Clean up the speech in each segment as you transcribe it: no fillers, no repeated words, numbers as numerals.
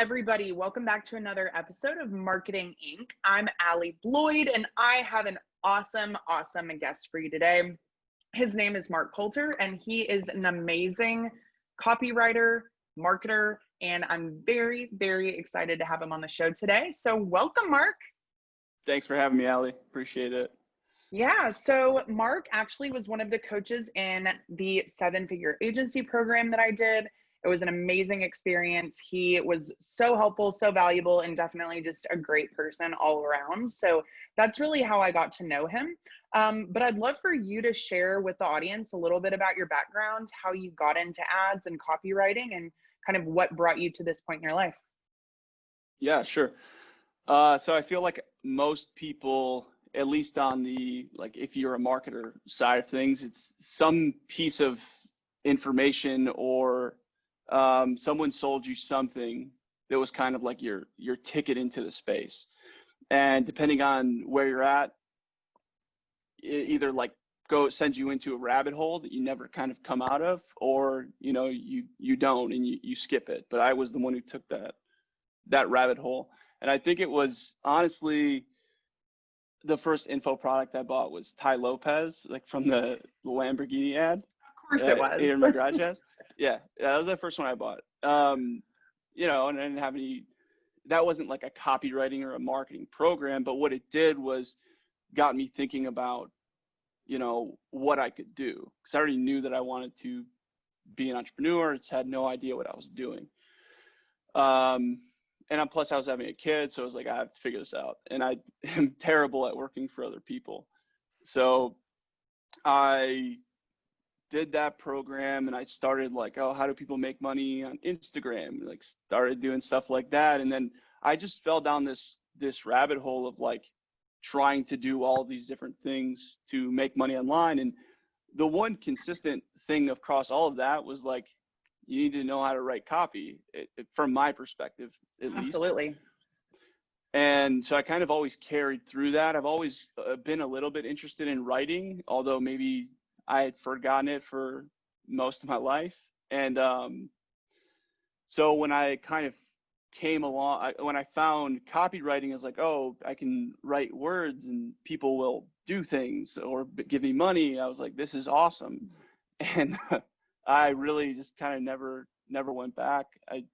everybody? Welcome back to another episode of Marketing Inc. I'm Allie Bloyd, and I have an awesome guest for you today. His name is Mark Coulter, and he is an amazing copywriter, marketer, and I'm very excited to have him on the show today. So welcome, Mark. Thanks for having me, Allie. Appreciate it. Yeah, so Mark actually was one of the coaches in the 7-figure agency program that I did. It was an amazing experience. He was so helpful, so valuable, and definitely just a great person all around. So that's really how I got to know him. But I'd love for you to share with the audience a little bit about your background, how you got into ads and copywriting, and kind of what brought you to this point in your life. Yeah, sure. So I feel like most people, at least on the, like, if you're a marketer side of things, it's some piece of information or someone sold you something that was kind of like your ticket into the space. And depending on where you're at, it either like sends you into a rabbit hole that you never kind of come out of, or you don't and you skip it. But I was the one who took that rabbit hole. And I think it was honestly the first info product I bought was Ty Lopez, like from the Lamborghini ad. Of course it was. In my garage house. Yeah, that was the first one I bought. And I didn't have any, that wasn't like a copywriting or a marketing program, but what it did was got me thinking about, what I could do. Because I already knew that I wanted to be an entrepreneur. Just had no idea what I was doing. And plus I was having a kid, so I was like, I have to figure this out. And I am terrible at working for other people. So I did that program and I started like, how do people make money on Instagram? Like started doing stuff like that. And then I just fell down this rabbit hole of like trying to do all these different things to make money online. And the one consistent thing across all of that was like, you need to know how to write copy, from my perspective, at least. Absolutely. And so I kind of always carried through that. I've always been a little bit interested in writing, although maybe I had forgotten it for most of my life. And so when I kind of came along, when I found copywriting, I was like, I can write words and people will do things or give me money. I was like, this is awesome. And I really just kind of never went back. I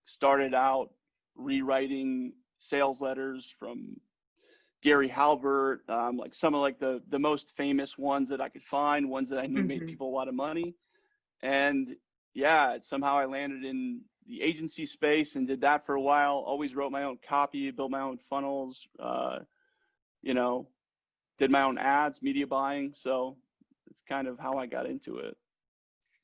started out rewriting sales letters from Gary Halbert, like some of like the most famous ones that I could find, ones that I knew made people a lot of money. And yeah, somehow I landed in the agency space and did that for a while. Always wrote my own copy, built my own funnels, did my own ads, media buying. So it's kind of how I got into it.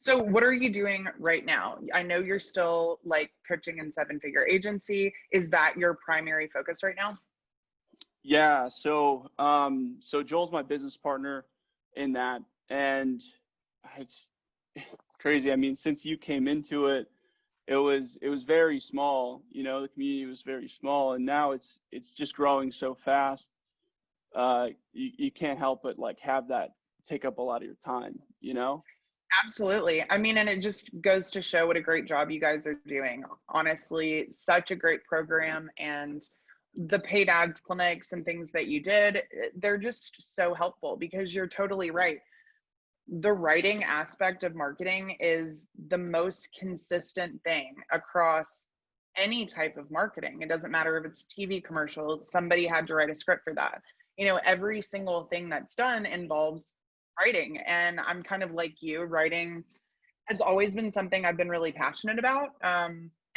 So what are you doing right now? I know you're still like coaching in 7-figure agency. Is that your primary focus right now? Yeah. So Joel's my business partner in that, and it's crazy. I mean, since you came into it, it was very small. The community was very small, and now it's just growing so fast. You can't help but like have that take up a lot of your time. Absolutely. I mean, and it just goes to show what a great job you guys are doing. Honestly, such a great program, and the paid ads clinics and things that you did, they're just so helpful because you're totally right. The writing aspect of marketing is the most consistent thing across any type of marketing. It doesn't matter if it's TV commercial, somebody had to write a script for that. Every single thing that's done involves writing. And I'm kind of like you, writing has always been something I've been really passionate about.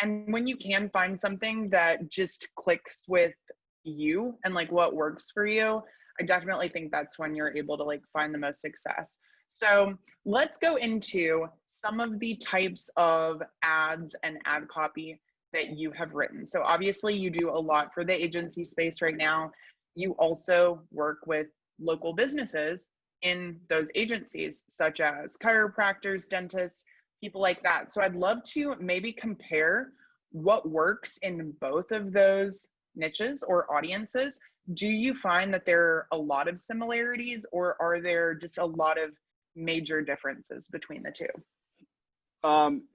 And when you can find something that just clicks with you and like what works for you, I definitely think that's when you're able to like find the most success. So let's go into some of the types of ads and ad copy that you have written. So obviously you do a lot for the agency space right now. You also work with local businesses in those agencies, such as chiropractors, dentists, people like that. So I'd love to maybe compare what works in both of those niches or audiences. Do you find that there are a lot of similarities, or are there just a lot of major differences between the two?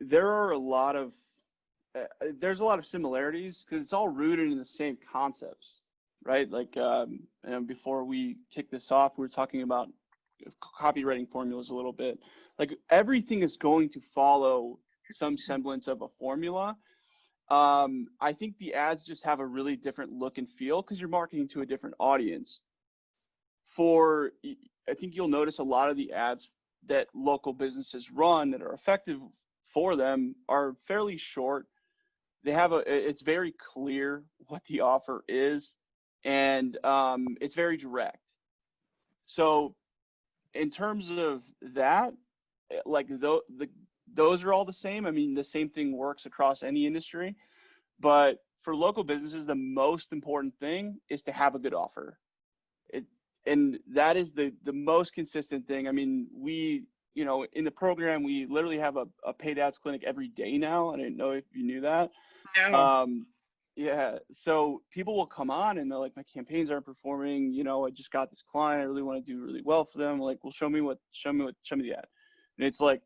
There are a lot of there's a lot of similarities because it's all rooted in the same concepts, right? Like, and before we kick this off, we were talking about copywriting formulas a little bit. Like everything is going to follow some semblance of a formula. I think the ads just have a really different look and feel because you're marketing to a different audience. I think you'll notice a lot of the ads that local businesses run that are effective for them are fairly short. It's very clear what the offer is, and it's very direct. So in terms of that, like those are all the same. I mean, the same thing works across any industry, but for local businesses, the most important thing is to have a good offer. And that is the most consistent thing. I mean, in the program, we literally have a paid ads clinic every day now. I didn't know if you knew that. No. Yeah. So people will come on and they're like, my campaigns aren't performing. I just got this client. I really want to do really well for them. Like, well, show me the ad. And it's like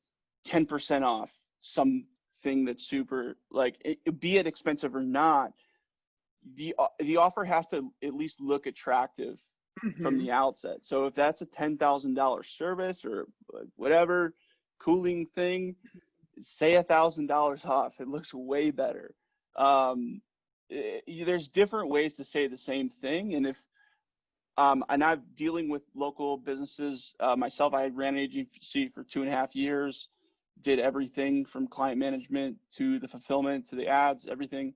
10% off something that's super, like, be it expensive or not, the offer has to at least look attractive from the outset. So if that's a $10,000 service or whatever cooling thing, say $1,000 off. It looks way better. There's different ways to say the same thing. And and I'm dealing with local businesses myself. I ran an agency for 2.5 years, did everything from client management to the fulfillment to the ads, everything.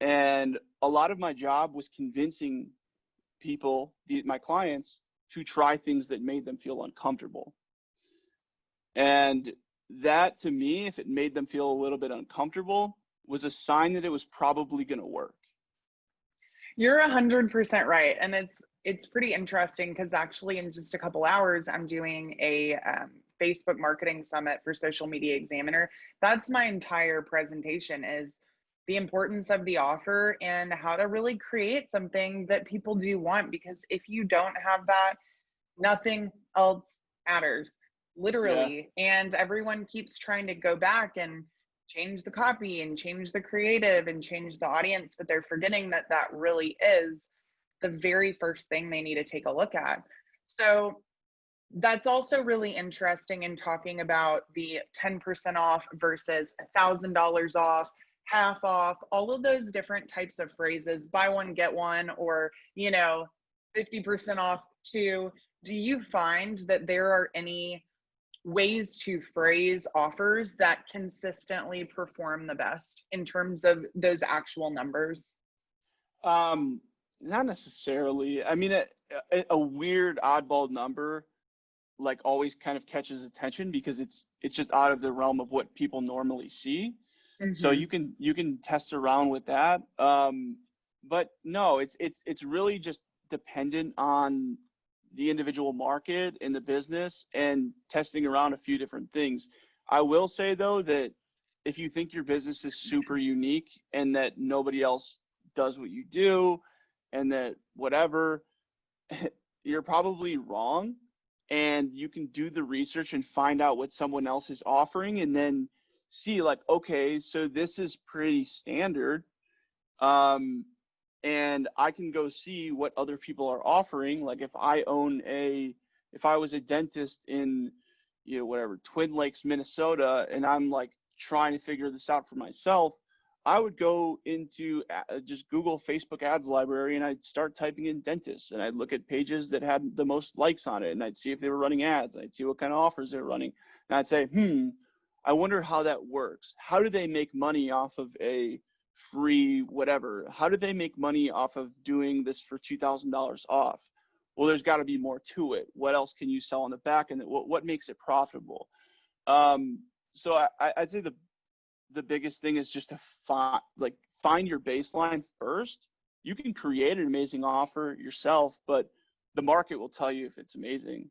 And a lot of my job was convincing people, my clients, to try things that made them feel uncomfortable. And that, to me, if it made them feel a little bit uncomfortable, was a sign that it was probably going to work. You're 100% right. And it's pretty interesting because actually in just a couple hours, I'm doing a Facebook marketing summit for Social Media Examiner. That's my entire presentation, is the importance of the offer and how to really create something that people do want. Because if you don't have that, nothing else matters, literally. Yeah. And everyone keeps trying to go back and change the copy and change the creative and change the audience, but they're forgetting that that really is the very first thing they need to take a look at. So that's also really interesting in talking about the 10% off versus $1,000 off, half off, all of those different types of phrases, buy one, get one, or, 50% off too. Do you find that there are any ways to phrase offers that consistently perform the best in terms of those actual numbers? Not necessarily. I mean, a weird oddball number like always kind of catches attention because it's just out of the realm of what people normally see. Mm-hmm. So you can test around with that. But no, it's really just dependent on the individual market and the business and testing around a few different things. I will say though that if you think your business is super unique and that nobody else does what you do and that whatever, you're probably wrong. And you can do the research and find out what someone else is offering and then see like, okay, so this is pretty standard. And I can go see what other people are offering. Like if I was a dentist in, Twin Lakes, Minnesota, and I'm like trying to figure this out for myself, I would go into just Google Facebook ads library and I'd start typing in dentists and I'd look at pages that had the most likes on it and I'd see if they were running ads. I'd see what kind of offers they were running. And I'd say, I wonder how that works. How do they make money off of a free whatever? How do they make money off of doing this for $2,000 off? Well, there's got to be more to it. What else can you sell on the back end? What makes it profitable? So I'd say the biggest thing is just to find your baseline first. You can create an amazing offer yourself, but the market will tell you if it's amazing.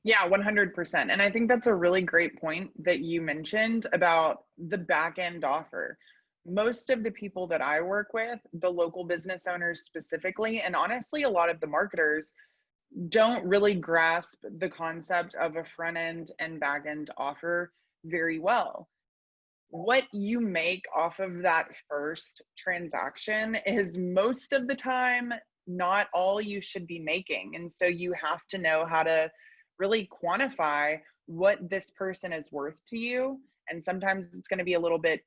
Yeah, 100%. And I think that's a really great point that you mentioned about the back end offer. Most of the people that I work with, the local business owners specifically, and honestly, a lot of the marketers don't really grasp the concept of a front end and back end offer very well. what you make off of that first transaction is most of the time not all you should be making. And so you have to know how to really quantify what this person is worth to you. And sometimes it's going to be a little bit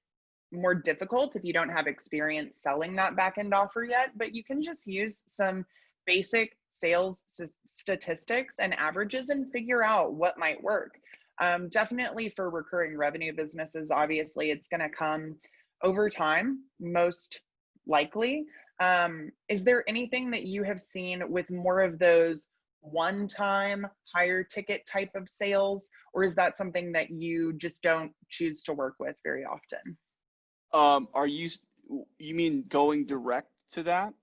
more difficult if you don't have experience selling that back end offer yet, but you can just use some basic sales statistics and averages and figure out what might work. Definitely for recurring revenue businesses, obviously, it's going to come over time, most likely. Is there anything that you have seen with more of those one-time higher ticket type of sales, or is that something that you just don't choose to work with very often? Are you mean going direct to that?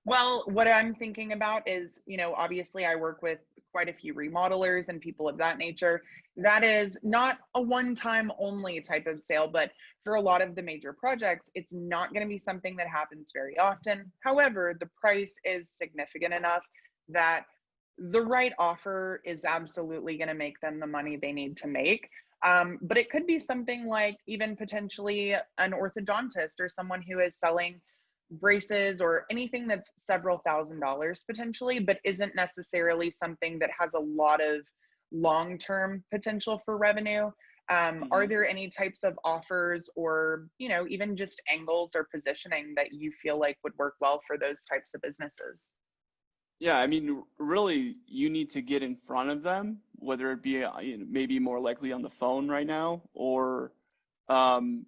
Well, what I'm thinking about is, obviously I work with quite a few remodelers and people of that nature. That is not a one-time only type of sale, but for a lot of the major projects, it's not going to be something that happens very often. However, the price is significant enough that the right offer is absolutely going to make them the money they need to make. But it could be something like even potentially an orthodontist or someone who is selling braces or anything that's several $1,000s potentially, but isn't necessarily something that has a lot of long-term potential for revenue. Are Hmm. there any types of offers or, even just angles or positioning that you feel like would work well for those types of businesses? Yeah, I mean, really, you need to get in front of them, whether it be maybe more likely on the phone right now, or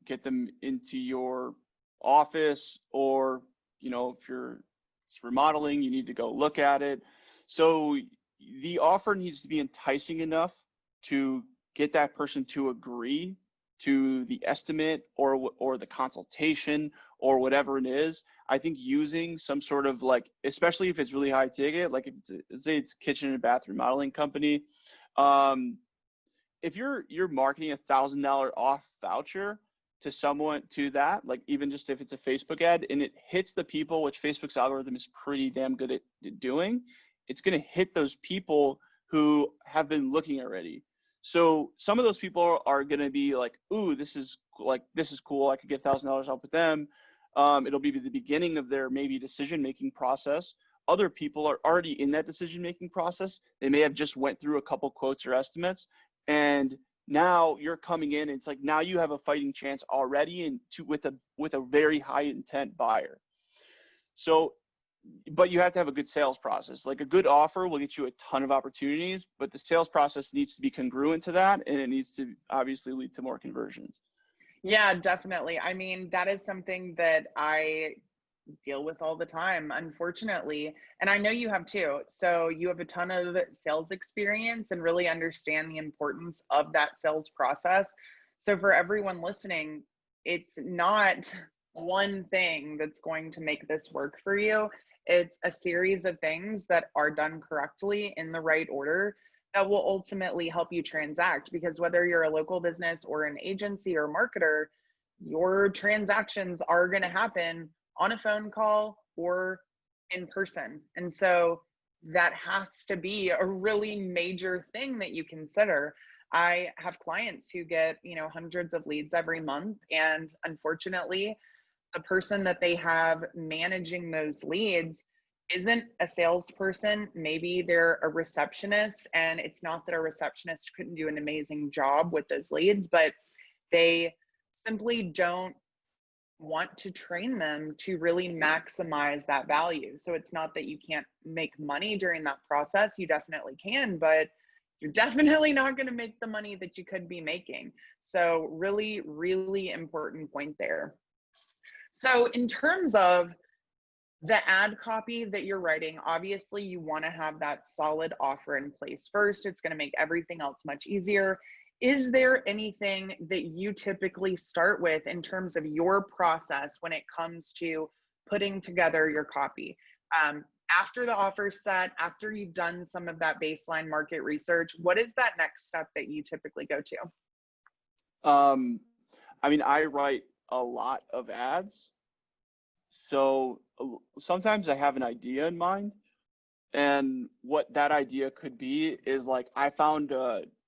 get them into your office, or if it's remodeling, you need to go look at it. So the offer needs to be enticing enough to get that person to agree to the estimate or the consultation or whatever it is. I think using some sort of, like, especially if it's really high ticket, like if say it's kitchen and bath remodeling company, um, if you're marketing $1,000 off voucher to someone to that, like even just if it's a Facebook ad and it hits the people, which Facebook's algorithm is pretty damn good at doing, it's going to hit those people who have been looking already. So some of those people are going to be like, ooh, this is cool. I could get $1,000 off with them. It'll be the beginning of their maybe decision-making process. Other people are already in that decision-making process. They may have just went through a couple quotes or estimates, and now you're coming in, and it's like now you have a fighting chance already with a very high intent buyer. So, but you have to have a good sales process. Like a good offer will get you a ton of opportunities, but the sales process needs to be congruent to that, and it needs to obviously lead to more conversions. Yeah, definitely. I mean, that is something that I deal with all the time, unfortunately. And I know you have too. So you have a ton of sales experience and really understand the importance of that sales process. So for everyone listening, it's not one thing that's going to make this work for you. It's a series of things that are done correctly in the right order that will ultimately help you transact, because whether you're a local business or an agency or marketer, your transactions are going to happen on a phone call or in person. And so that has to be a really major thing that you consider. I have clients who get, hundreds of leads every month. And unfortunately, the person that they have managing those leads isn't a salesperson. Maybe they're a receptionist, and it's not that a receptionist couldn't do an amazing job with those leads, but they simply don't want to train them to really maximize that value. So it's not that you can't make money during that process. You definitely can, but you're definitely not going to make the money that you could be making. So really, really important point there. So in terms of the ad copy that you're writing, obviously you want to have that solid offer in place first. It's going to make everything else much easier. Is there anything that you typically start with in terms of your process when it comes to putting together your copy? After the offer's set, after you've done some of that baseline market research, what is that next step that you typically go to? Um, I mean, I write a lot of ads, so sometimes I have an idea in mind, and what that idea could be is like I found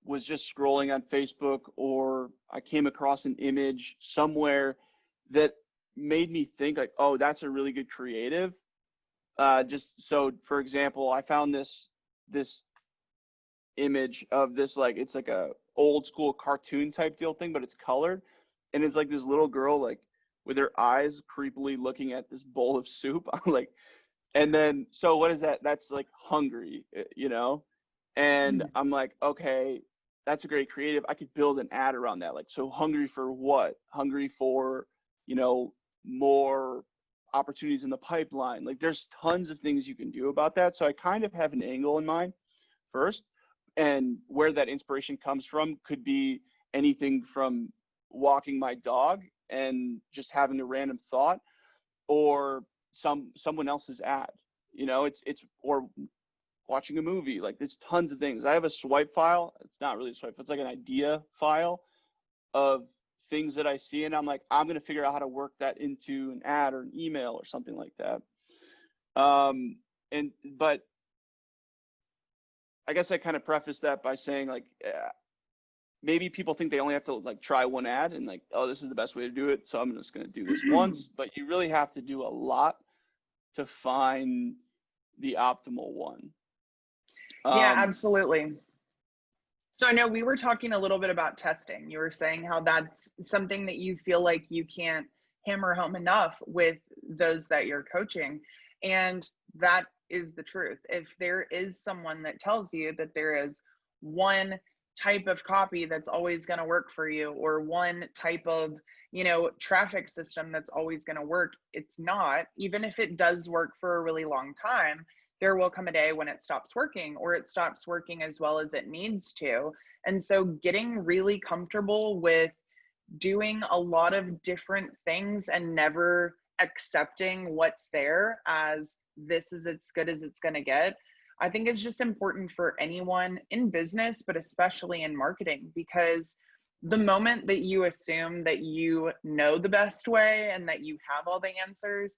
was just scrolling on Facebook, or I came across an image somewhere that made me think like, oh, that's a really good creative. Just so, for example, I found this image of this, like, it's like a old school cartoon type deal thing, but it's colored, and it's like this little girl like with her eyes creepily looking at this bowl of soup. I'm like, and then so what is that? That's like hungry, you know? And Mhm. I'm like, okay, that's a great creative. I could build an ad around that. Like, so hungry for what? Hungry for, you know, more opportunities in the pipeline. Like, there's tons of things you can do about that. So I kind of have an angle in mind first, and where that inspiration comes from could be anything from walking my dog and just having a random thought, or someone else's ad. You know, it's or watching a movie. Like, there's tons of things. I have a swipe file. It's not really a swipe, it's like an idea file of things that I see, and I'm like, I'm gonna figure out how to work that into an ad or an email or something like that. And but I guess I kind of preface that by saying, like, maybe people think they only have to like try one ad and like, oh, this is the best way to do it, so I'm just going to do this once. But you really have to do a lot to find the optimal one. Yeah, absolutely. So I know we were talking a little bit about testing. You were saying how that's something that you feel like you can't hammer home enough with those that you're coaching. And that is the truth. If there is someone that tells you that there is one type of copy that's always going to work for you, or one type of, traffic system that's always going to work, it's not. Even if it does work for a really long time, there will come a day when it stops working, or it stops working as well as it needs to. And so getting really comfortable with doing a lot of different things and never accepting what's there as this is as good as it's going to get, I think is just important for anyone in business, but especially in marketing, because the moment that you assume that you know the best way and that you have all the answers,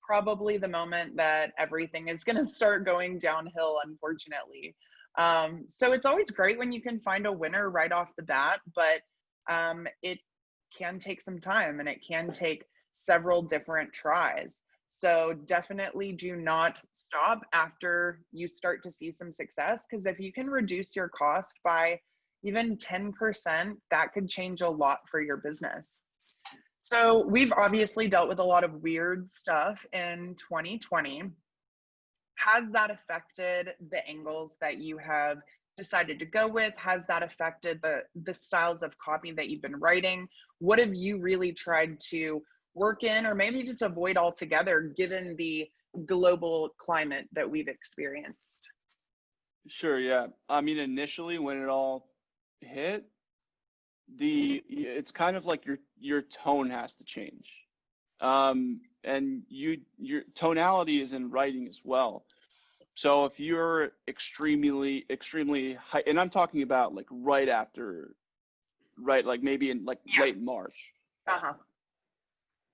probably the moment that everything is going to start going downhill, unfortunately. So it's always great when you can find a winner right off the bat, but it can take some time, and it can take several different tries. So definitely do not stop after you start to see some success, because if you can reduce your cost by even 10%, that could change a lot for your business. So we've obviously dealt with a lot of weird stuff in 2020. Has that affected the angles that you have decided to go with? Has that affected the styles of copy that you've been writing? What have you really tried to work in, or maybe just avoid altogether, given the global climate that we've experienced? Sure, yeah. I mean, initially when it all hit, it's kind of like your tone has to change. And your tonality is in writing as well. So if you're extremely high, and I'm talking about like right, like maybe in like Yeah. late March, Uh-huh.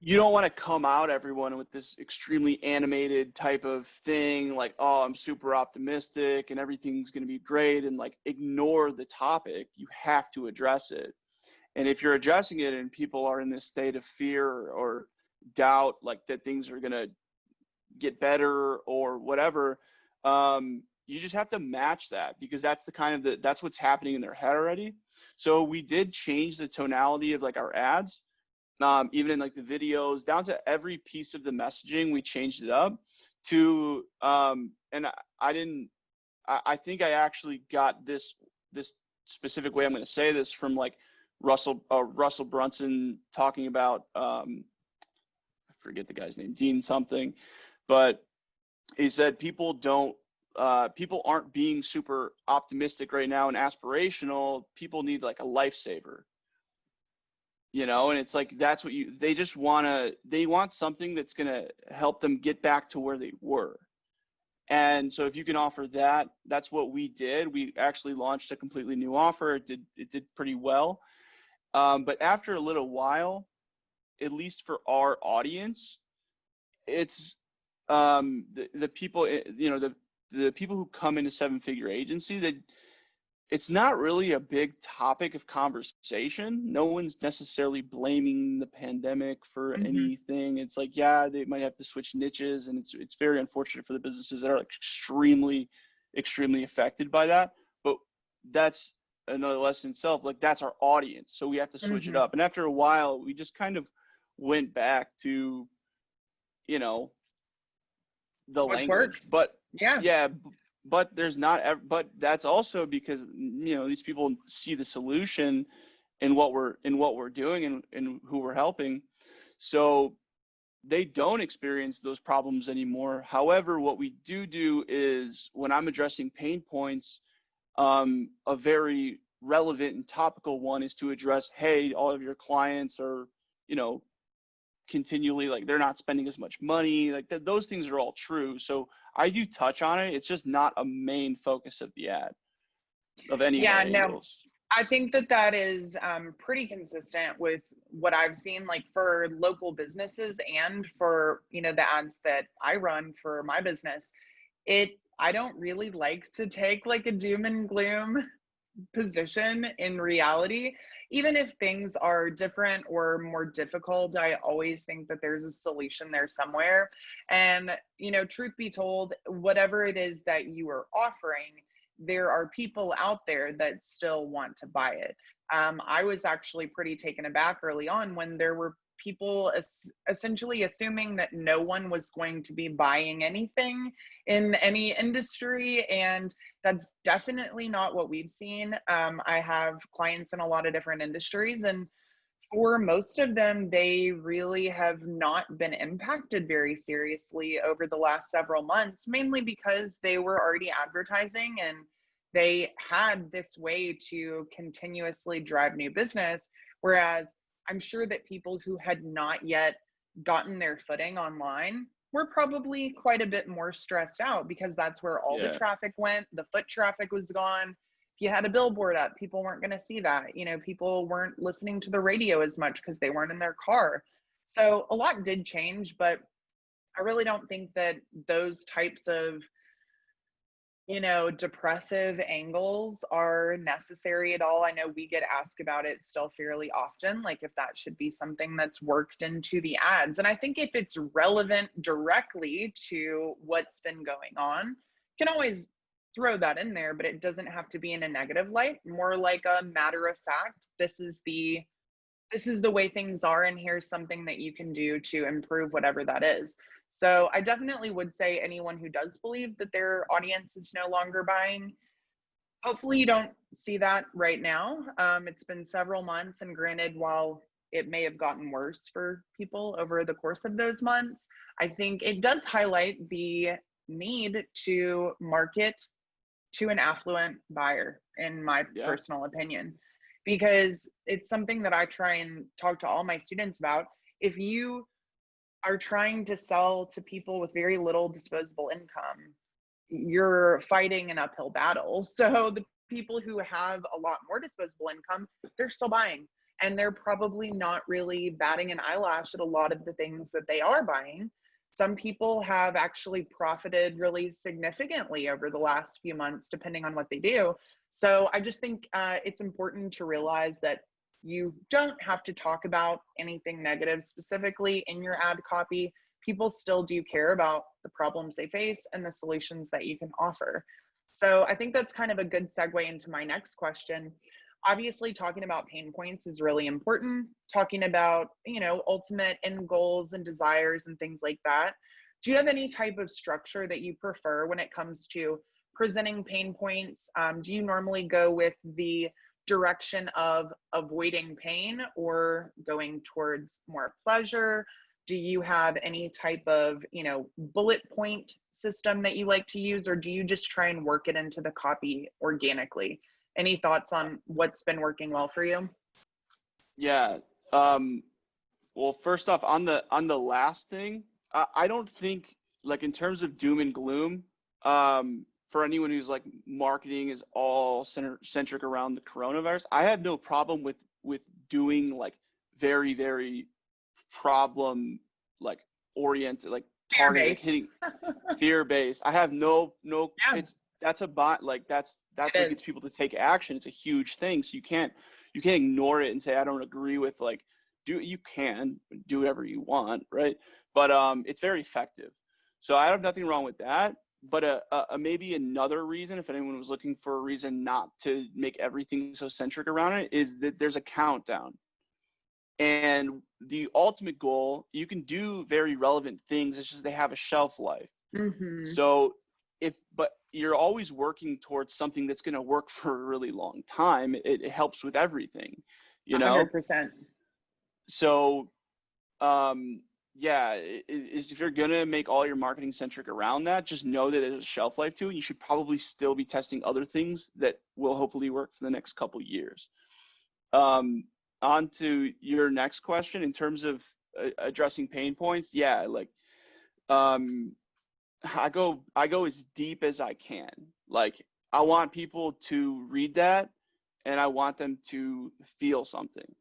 you don't want to come out everyone with this extremely animated type of thing, like, oh, I'm super optimistic and everything's going to be great, and like ignore the topic. You have to address it. And if you're addressing it and people are in this state of fear or doubt, like that things are going to get better or whatever, you just have to match that, because that's that's what's happening in their head already. So we did change the tonality of like our ads, even in like the videos, down to every piece of the messaging. We changed it up to, and I think I actually got this specific way I'm going to say this from like Russell Brunson talking about, I forget the guy's name, Dean something, but he said people aren't being super optimistic right now and aspirational. People need like a lifesaver, you know. And it's like, that's what they want something that's going to help them get back to where they were. And so if you can offer that, that's what we did. We actually launched a completely new offer. It did pretty well. But after a little while, at least for our audience, it's the people, the people who come into seven-figure agency, that it's not really a big topic of conversation. No one's necessarily blaming the pandemic for Mm-hmm. anything. It's like, yeah, they might have to switch niches, and it's very unfortunate for the businesses that are like extremely affected by that. But that's another lesson itself. Like, that's our audience, so we have to switch it Mm-hmm. up. And after a while, we just kind of went back to, you know, the What's language. worked? But Yeah. yeah, but there's not, but that's also because, you know, these people see the solution in what we're doing and who we're helping. So they don't experience those problems anymore. However, what we do is, when I'm addressing pain points, a very relevant and topical one is to address, hey, all of your clients are, you know, continually, like, they're not spending as much money, like those things are all true. So I do touch on it. It's just not a main focus of the ad, of any of our Yeah, no, angles. I think that that is pretty consistent with what I've seen, like for local businesses and for, you know, the ads that I run for my business. I don't really like to take like a doom and gloom position in reality. Even if things are different or more difficult, I always think that there's a solution there somewhere. And, you know, truth be told, whatever it is that you are offering, there are people out there that still want to buy it. I was actually pretty taken aback early on when there were people essentially assuming that no one was going to be buying anything in any industry. And that's definitely not what we've seen. I have clients in a lot of different industries, and for most of them, they really have not been impacted very seriously over the last several months, mainly because they were already advertising and they had this way to continuously drive new business. Whereas I'm sure that people who had not yet gotten their footing online were probably quite a bit more stressed out because that's where all the Yeah. traffic went. The foot traffic was gone. If you had a billboard up, people weren't going to see that. You know, people weren't listening to the radio as much because they weren't in their car. So a lot did change, but I really don't think that those types of, you know, depressive angles are necessary at all. I know we get asked about it still fairly often, like if that should be something that's worked into the ads. And I think if it's relevant directly to what's been going on, you can always throw that in there, but it doesn't have to be in a negative light, more like a matter of fact. This is the way things are, and here's something that you can do to improve whatever that is. So I definitely would say anyone who does believe that their audience is no longer buying, hopefully you don't see that right now. It's been several months, and granted, while it may have gotten worse for people over the course of those months, I think it does highlight the need to market to an affluent buyer, in my Yeah. personal opinion, because it's something that I try and talk to all my students about. If you are trying to sell to people with very little disposable income, you're fighting an uphill battle. So the people who have a lot more disposable income, they're still buying. And they're probably not really batting an eyelash at a lot of the things that they are buying. Some people have actually profited really significantly over the last few months, depending on what they do. So I just think it's important to realize that you don't have to talk about anything negative specifically in your ad copy. People still do care about the problems they face and the solutions that you can offer. So I think that's kind of a good segue into my next question. Obviously, talking about pain points is really important. Talking about, you know, ultimate end goals and desires and things like that. Do you have any type of structure that you prefer when it comes to presenting pain points? Do you normally go with the direction of avoiding pain or going towards more pleasure? Do you have any type of, you know, bullet point system that you like to use, or do you just try and work it into the copy organically? Any thoughts on what's been working well for you? Yeah. Well, first off, on the last thing, I don't think, like, in terms of doom and gloom, for anyone who's like, marketing is all centric around the coronavirus, I have no problem with doing like very problem, like, oriented, like Fear targeted, like based. hitting fear based. I have no Yeah. it's that's a bot, like that's It what is. gets people to take action. It's a huge thing. So you can't ignore it and say I don't agree with, like, you can do whatever you want, right? But it's very effective. So I have nothing wrong with that. But maybe another reason, if anyone was looking for a reason not to make everything so centric around it, is that there's a countdown. And the ultimate goal, you can do very relevant things. It's just they have a shelf life. Mm-hmm. So but you're always working towards something that's going to work for a really long time. It helps with everything, you know? 100%. So, yeah, if you're going to make all your marketing centric around that, just know that there's a shelf life to it. You should probably still be testing other things that will hopefully work for the next couple years. On to your next question in terms of addressing pain points. Yeah, like, I go as deep as I can. Like, I want people to read that and I want them to feel something.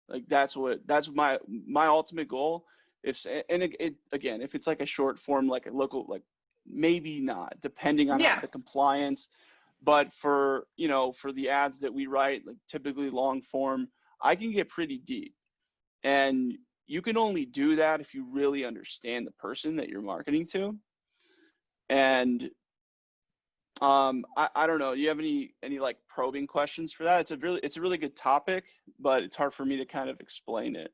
Like that's my ultimate goal. Again, if it's like a short form, like a local, like maybe not, depending on Yeah. the compliance. But for the ads that we write, like typically long form, I can get pretty deep. And you can only do that if you really understand the person that you're marketing to. And I don't know. Do you have any like probing questions for that? It's a really good topic, but it's hard for me to kind of explain it.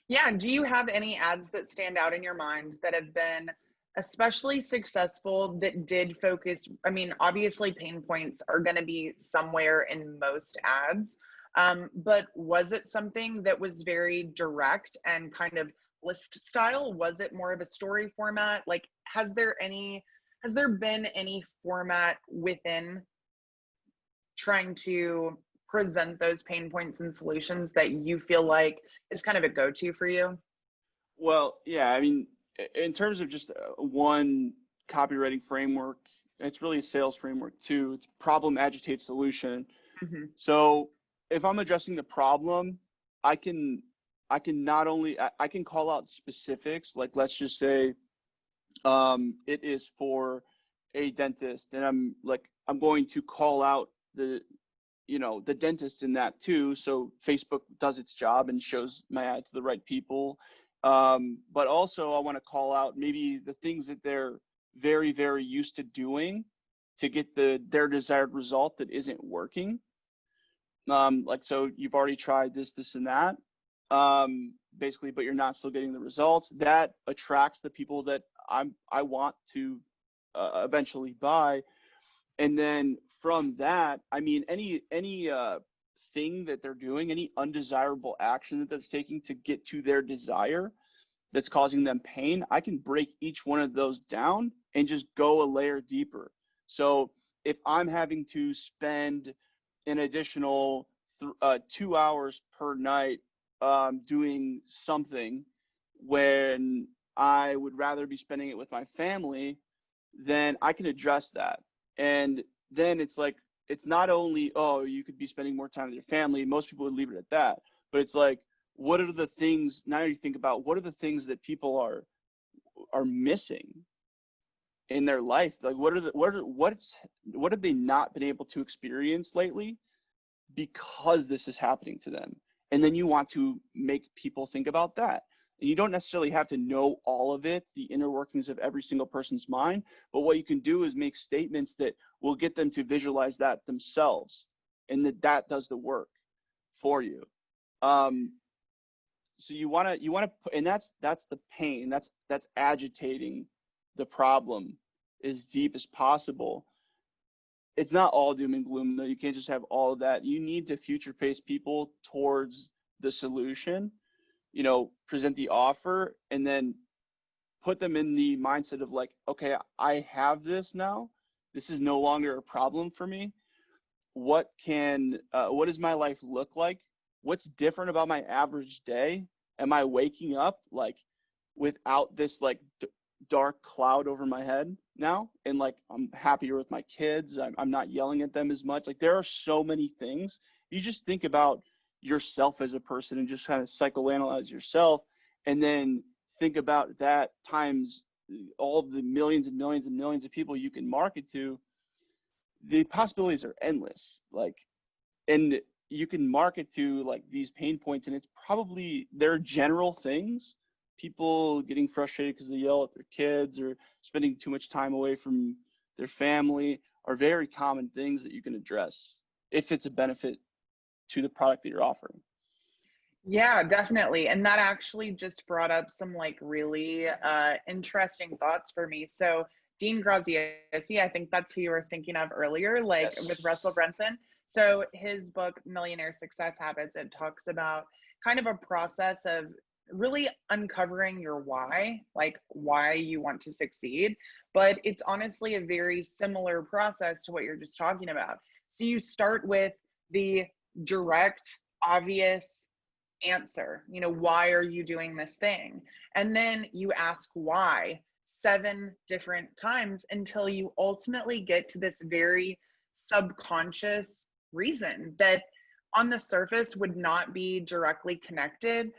Yeah. Do you have any ads that stand out in your mind that have been especially successful that did focus? I mean, obviously, pain points are going to be somewhere in most ads. But was it something that was very direct and kind of list style? Was it more of a story format? Like, has there been any format within trying to present those pain points and solutions that you feel like is kind of a go-to for you? Well, yeah, I mean, in terms of just one copywriting framework, it's really a sales framework too. It's problem, agitate, solution. Hmm. So if I'm addressing the problem, I can not only I can call out specifics, like let's just say it is for a dentist, and I'm going to call out the dentist in that too. So Facebook does its job and shows my ad to the right people. But also I want to call out maybe the things that they're very, very used to doing to get their desired result that isn't working. Like, so you've already tried this and that, basically, but you're not still getting the results. That attracts the people that I want to eventually buy. And then from that, I mean, any thing that they're doing, any undesirable action that they're taking to get to their desire that's causing them pain, I can break each one of those down and just go a layer deeper. So if I'm having to spend an additional 2 hours per night doing something when I would rather be spending it with my family, then I can address that. And then it's like, it's not only, oh, you could be spending more time with your family. Most people would leave it at that. But it's like, what are the things, now you think about, what are the things that people are missing in their life? Like, what have they not been able to experience lately because this is happening to them? And then you want to make people think about that. And you don't necessarily have to know all of it, the inner workings of every single person's mind, but what you can do is make statements that will get them to visualize that themselves, and that does the work for you. So you want to put, and that's the pain, that's agitating the problem as deep as possible. It's not all doom and gloom though. You can't just have all of that. You need to future pace people towards the solution, present the offer, and then put them in the mindset of like, okay, I have this now. This is no longer a problem for me. What does my life look like? What's different about my average day? Am I waking up like without this like dark cloud over my head now? And like, I'm happier with my kids. I'm not yelling at them as much. Like, there are so many things. You just think about yourself as a person and just kind of psychoanalyze yourself, and then think about that times all of the millions and millions and millions of people you can market to. the possibilities are endless. Like, and you can market to like these pain points, and it's probably, they're general things. People getting frustrated because they yell at their kids or spending too much time away from their family are very common things that you can address if it's a benefit to the product that you're offering. Yeah, definitely. And that actually just brought up some like really interesting thoughts for me. So Dean Graziosi, I think that's who you were thinking of earlier, like with Yes. Russell Brunson. So his book, Millionaire Success Habits, it talks about kind of a process of really uncovering your why, like why you want to succeed. But it's honestly a very similar process to what you're just talking about. So you start with the direct, obvious answer. Why are you doing this thing? And then you ask why 7 different times until you ultimately get to this very subconscious reason that on the surface would not be directly connected,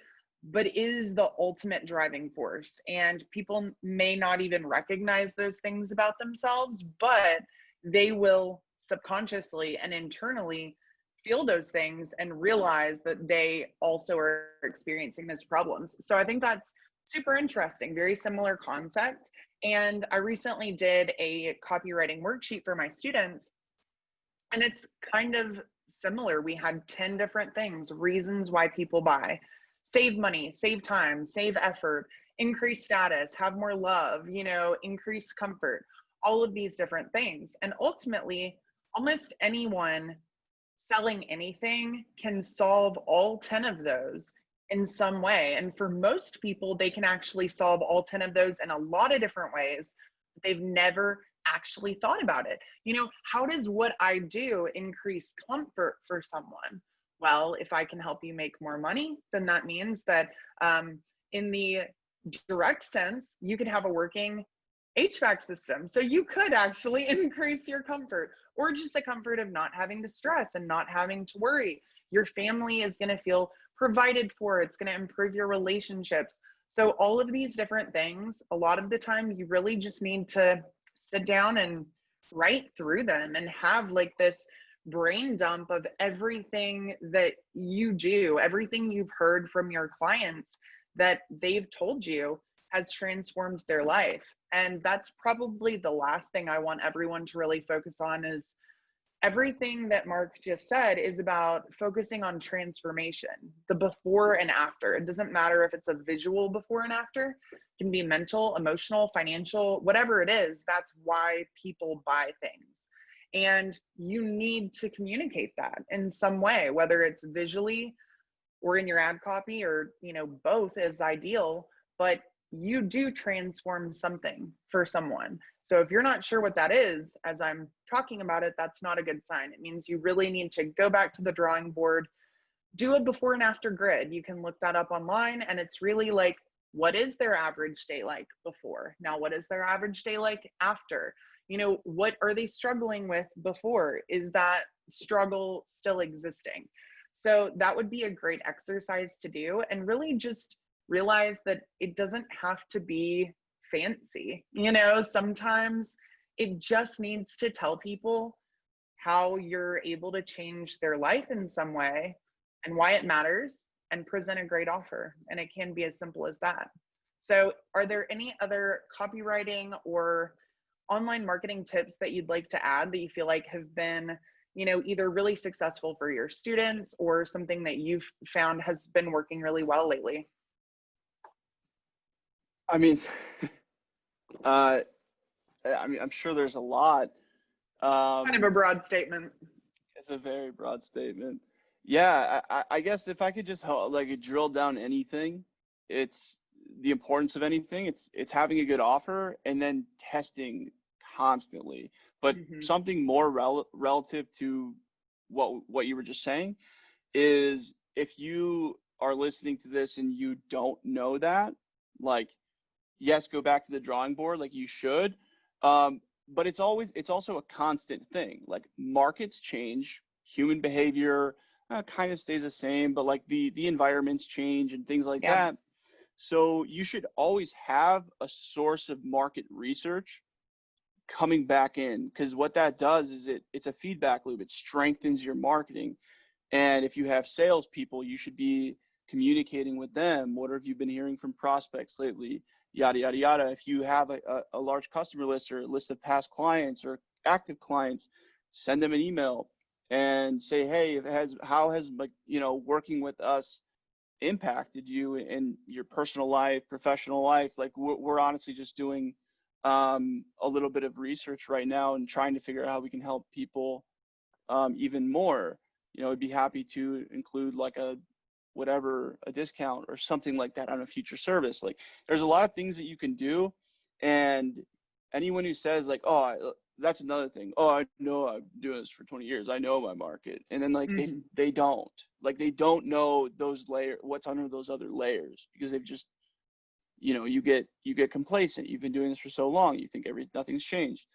but is the ultimate driving force. And people may not even recognize those things about themselves, but they will subconsciously and internally feel those things and realize that they also are experiencing those problems. So I think that's super interesting, very similar concept. And I recently did a copywriting worksheet for my students, and it's kind of similar. We had 10 different things, reasons why people buy: save money, save time, save effort, increase status, have more love, increase comfort, all of these different things. And ultimately, almost anyone selling anything can solve all 10 of those in some way. And for most people, they can actually solve all 10 of those in a lot of different ways. They've never actually thought about it. How does what I do increase comfort for someone? Well, if I can help you make more money, then that means that in the direct sense, you could have a working HVAC system. So you could actually increase your comfort, or just the comfort of not having to stress and not having to worry. Your family is going to feel provided for. It's going to improve your relationships. So all of these different things, a lot of the time, you really just need to sit down and write through them and have like this brain dump of everything that you do, everything you've heard from your clients that they've told you has transformed their life. And that's probably the last thing I want everyone to really focus on. Is everything that Mark just said is about focusing on transformation, the before and after. It doesn't matter if it's a visual before and after, it can be mental, emotional, financial, whatever it is. That's why people buy things. And you need to communicate that in some way, whether it's visually or in your ad copy, or both is ideal. But you do transform something for someone. So if you're not sure what that is, as I'm talking about it, that's not a good sign. It means you really need to go back to the drawing board, do a before and after grid. You can look that up online, and it's really like, what is their average day like before? Now, what is their average day like after? What are they struggling with before? Is that struggle still existing? So that would be a great exercise to do, and really just realize that it doesn't have to be fancy. Sometimes it just needs to tell people how you're able to change their life in some way and why it matters, and present a great offer. And it can be as simple as that. So are there any other copywriting or online marketing tips that you'd like to add that you feel like have been, either really successful for your students, or something that you've found has been working really well lately? I mean, I'm sure there's a lot. Kind of a broad statement. It's a very broad statement. Yeah, I guess if I could just like drill down anything, it's the importance of anything. It's having a good offer and then testing constantly. But Mm-hmm. something more relative to what you were just saying is, if you are listening to this and you don't know that, like, yes, go back to the drawing board, like you should. But it's also a constant thing. Like, markets change, human behavior kind of stays the same, but like the environments change and things like Yeah. that. So you should always have a source of market research coming back in, because what that does is it's a feedback loop. It strengthens your marketing. And if you have salespeople, you should be communicating with them. What have you been hearing from prospects lately? Yada, yada, yada. If you have a large customer list or a list of past clients or active clients, send them an email and say, hey, how has like, working with us impacted you in your personal life, professional life? Like we're honestly just doing a little bit of research right now and trying to figure out how we can help people even more. I'd be happy to include like a discount or something like that on a future service. Like there's a lot of things that you can do. And anyone who says like, oh, that's another thing. Oh, I know I've been doing this for 20 years. I know my market. And then like they don't know those what's under those other layers, because they've just, you get complacent. You've been doing this for so long. You think nothing's changed.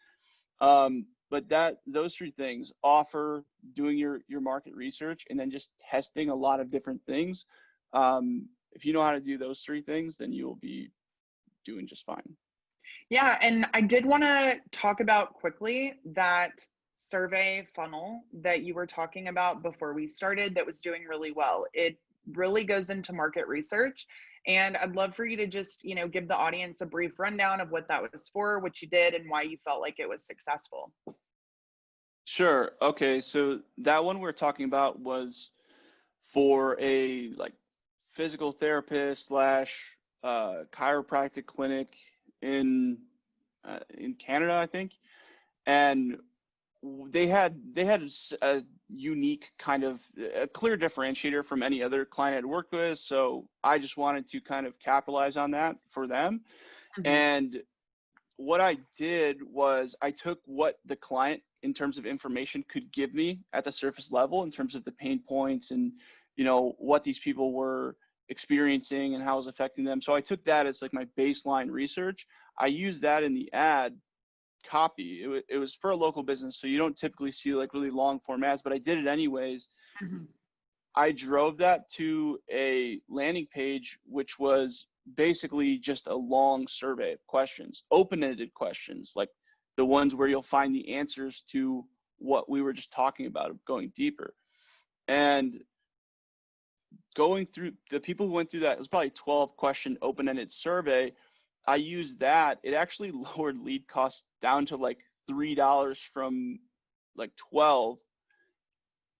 But those three things: offer, doing your market research, and then just testing a lot of different things. If you know how to do those three things, then you will be doing just fine. Yeah, and I did want to talk about quickly that survey funnel that you were talking about before we started that was doing really well. It really goes into market research, and I'd love for you to just, give the audience a brief rundown of what that was for, what you did, and why you felt like it was successful. Sure. Okay, so that one we're talking about was for a like physical therapist slash chiropractic clinic in Canada, I think. And they had a unique kind of a clear differentiator from any other client I'd worked with. So I just wanted to kind of capitalize on that for them. And what I did was I took what the client in terms of information could give me at the surface level in terms of the pain points and, what these people were experiencing and how it was affecting them. So I took that as like my baseline research. I used that in the ad copy. It was for a local business, so you don't typically see like really long form ads, but I did it anyways. I drove that to a landing page, which was basically just a long survey of questions, open-ended questions, like the ones where you'll find the answers to what we were just talking about, going deeper. And going through the people who went through that, it was probably 12 question open-ended survey. I used that. It actually lowered lead costs down to like $3 from like 12.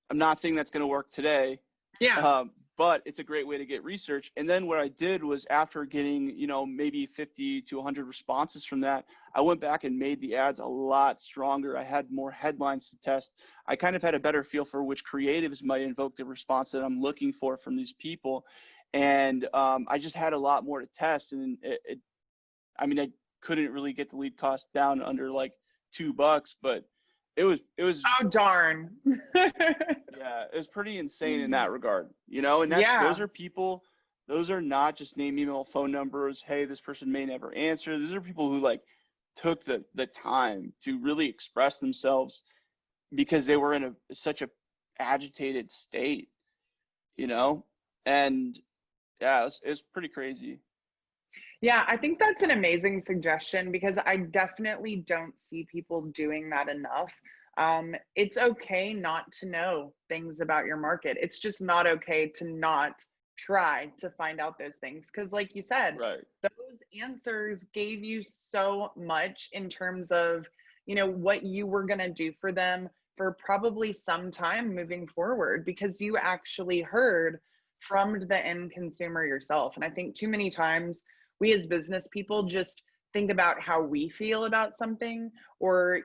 I'm not saying that's going to work today. Yeah. But it's a great way to get research. And then what I did was, after getting, maybe 50 to 100 responses from that, I went back and made the ads a lot stronger. I had more headlines to test. I kind of had a better feel for which creatives might invoke the response that I'm looking for from these people. And I just had a lot more to test. And I couldn't really get the lead cost down under like $2, but it was Oh, darn. yeah, it was pretty insane in that regard, and those are people, those are not just name, email, phone numbers. Hey, this person may never answer. These are people who like took the time to really express themselves because they were in such a agitated state, and yeah, it was pretty crazy. Yeah, I think that's an amazing suggestion because I definitely don't see people doing that enough. It's okay not to know things about your market. It's just not okay to not try to find out those things. Because, like you said, Right. those answers gave you so much in terms of, what you were going to do for them for probably some time moving forward, because you actually heard from the end consumer yourself. And I think too many times we as business people just think about how we feel about something, or,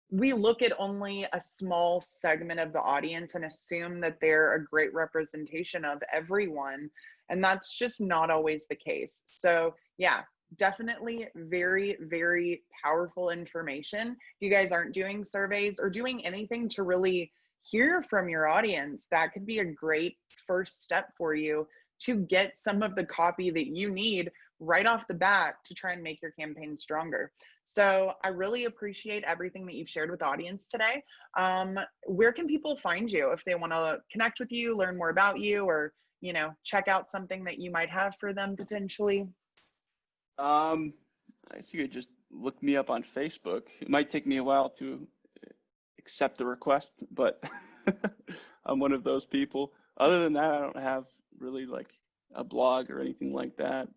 we look at only a small segment of the audience and assume that they're a great representation of everyone. And that's just not always the case. So yeah, definitely very, very powerful information. If you guys aren't doing surveys or doing anything to really hear from your audience, that could be a great first step for you to get some of the copy that you need right off the bat to try and make your campaign stronger. So I really appreciate everything that you've shared with the audience today. Where can people find you if they want to connect with you, learn more about you, or, check out something that you might have for them potentially? I guess you could just look me up on Facebook. It might take me a while to accept the request, but I'm one of those people. Other than that, I don't have really like a blog or anything like that.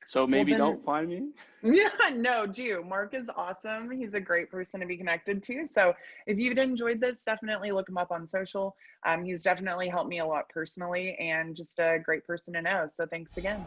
So Well, maybe then, don't find me. yeah, no, do. Mark is awesome. He's a great person to be connected to. So if you've enjoyed this, definitely look him up on social. He's definitely helped me a lot personally and just a great person to know. So thanks again.